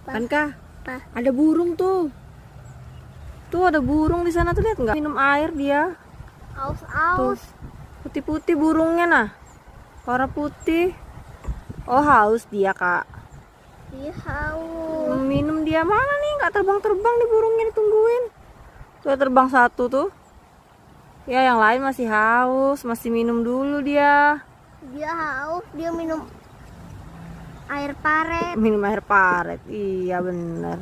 Kan kah? Ada burung tuh. Tuh ada burung di sana tuh, lihat nggak? Minum air dia. Aus. Putih-putih burungnya nah. Warna putih. Oh haus dia kak. Dia haus. Minum dia mana nih? Nggak terbang-terbang nih burungnya, ditungguin. Tuh terbang satu tuh. Ya yang lain masih haus, masih minum dulu dia. Dia haus. Dia minum air paret. Minum air paret. Iya bener.